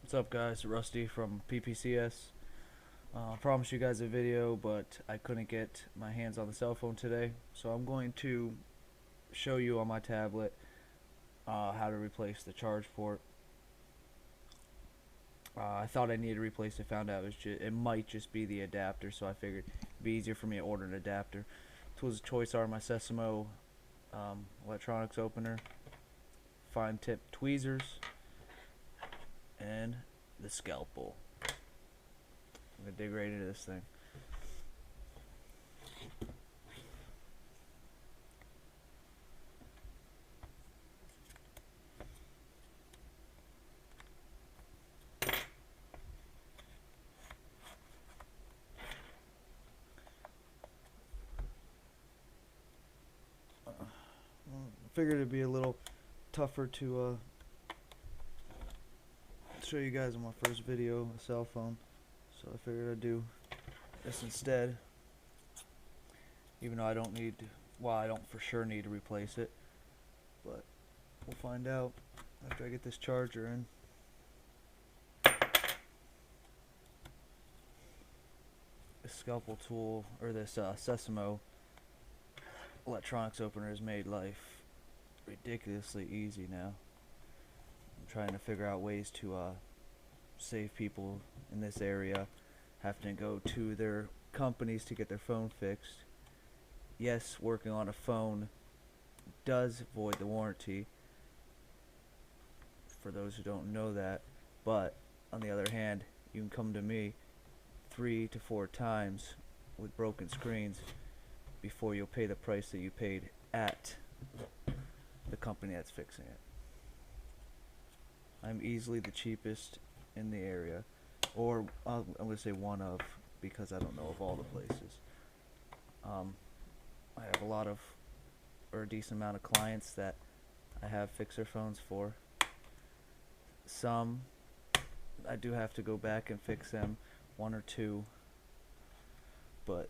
What's up, guys? Rusty from PPCS. Promised you guys a video, but I couldn't get my hands on the cell phone today, so I'm going to show you on my tablet how to replace the charge port. I thought I needed to replace it, found out it might just be the adapter, so I figured it'd be easier for me to order an adapter. Tools of choice are my Sesamo electronics opener, fine tip tweezers, and the scalpel. I'm gonna dig right into this thing. I figured it'd be a little tougher to show you guys on my first video, a cell phone, so I figured I'd do this instead. Even though I don't need to, well, I don't for sure need to replace it, but we'll find out after I get this charger in. This scalpel tool, or this Sesamo electronics opener, has made life ridiculously easy now. I'm trying to figure out ways to save people in this area having to go to their companies to get their phone fixed. Yes, working on a phone does void the warranty, for those who don't know that, but on the other hand, you can come to me 3 to 4 times with broken screens before you'll pay the price that you paid at the company that's fixing it. I'm easily the cheapest in the area, or I'm going to say one of, because I don't know of all the places. I have a lot of, or a decent amount of clients that I have fixer phones for. Some I do have to go back and fix them, 1 or 2, but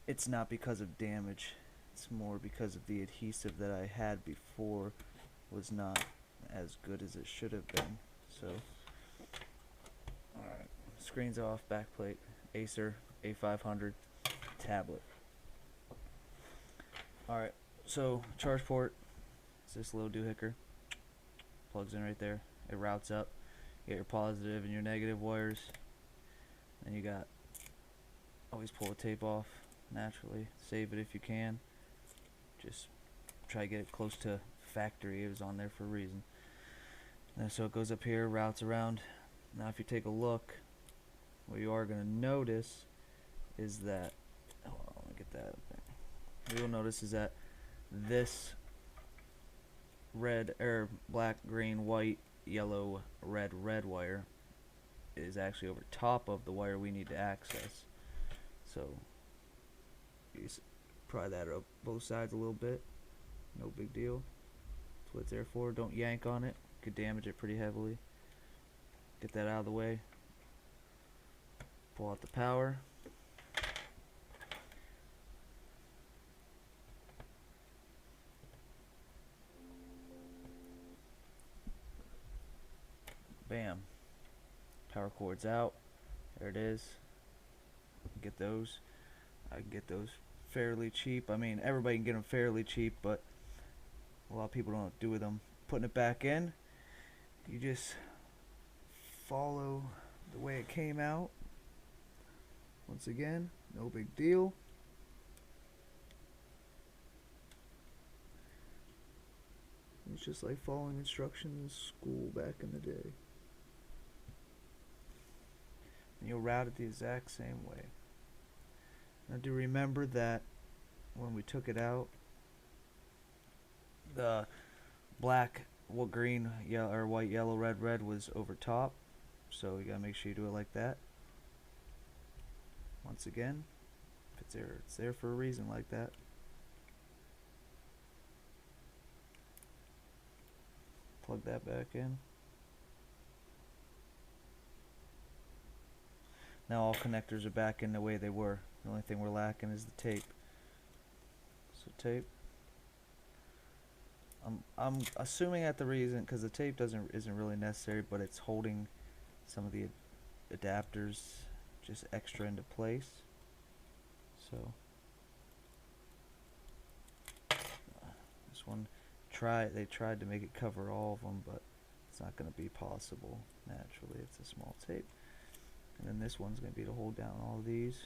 it's not because of damage, it's more because of the adhesive that I had before was not as good as it should have been. So, alright, screen's off, backplate, Acer A500 tablet. Alright, so charge port is this little doohickey, plugs in right there, it routes up, you get your positive and your negative wires, then you got, always pull the tape off naturally, save it if you can, just try to get it close to factory, it was on there for a reason. And so it goes up here, routes around. Now if you take a look, what you are going to notice is that, hold on, let me get that up there. What you'll notice is that this red, or black, green, white, yellow, red wire is actually over top of the wire we need to access. So you just pry that up both sides a little bit, no big deal. That's what it's there for. Don't yank on it, could damage it pretty heavily. Get that out of the way. Pull out the power. Bam. Power cord's out. There it is. Get those. I can get those fairly cheap. I mean, everybody can get them fairly cheap, but a lot of people don't know what to do with them. Putting it back in, you just follow the way it came out. Once again, no big deal. It's just like following instructions in school back in the day. And you'll route it the exact same way. Now do remember that when we took it out, the black, well, green, yellow, or white, yellow, red was over top, so you gotta make sure you do it like that. Once again, if it's there for a reason like that. Plug that back in. Now all connectors are back in the way they were. The only thing we're lacking is the tape. So tape. I'm assuming that the reason, because the tape isn't really necessary, but it's holding some of the adapters just extra into place. So this one, they tried to make it cover all of them, but it's not going to be possible naturally. It's a small tape. And then this one's going to be to hold down all of these.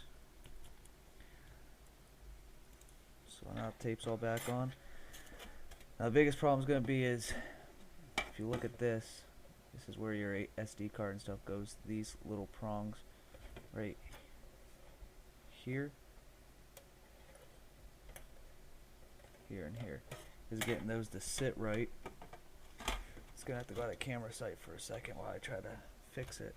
So now the tape's all back on. Now the biggest problem is going to be is, if you look at this, this is where your SD card and stuff goes. These little prongs right here, here and here, is getting those to sit right. It's going to have to go to the camera site for a second while I try to fix it.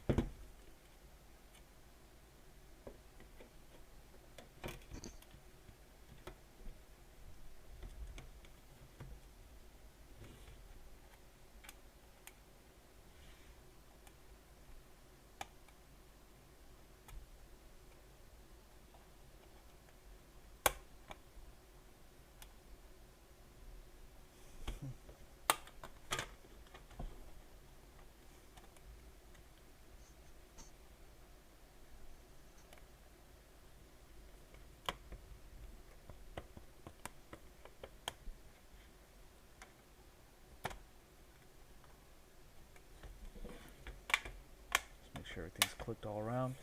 Make sure everything's clicked all around.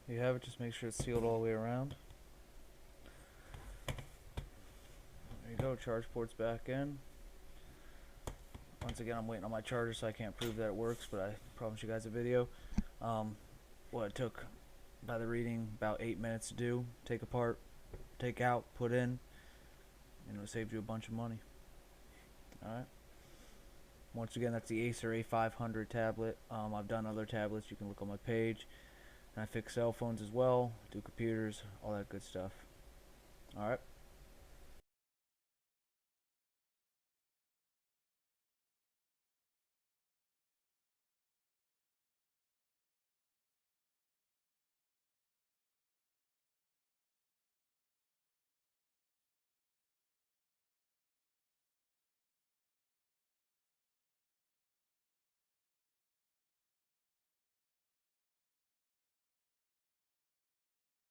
There you have it. Just make sure it's sealed all the way around. There you go. Charge port's back in. Once again, I'm waiting on my charger, so I can't prove that it works, but I promise you guys a video. What it took, by the reading, about 8 minutes to do. Take apart, take out, put in, and it saved you a bunch of money. Alright. Once again, that's the Acer A500 tablet. I've done other tablets. You can look on my page. And I fix cell phones as well, do computers, all that good stuff. Alright.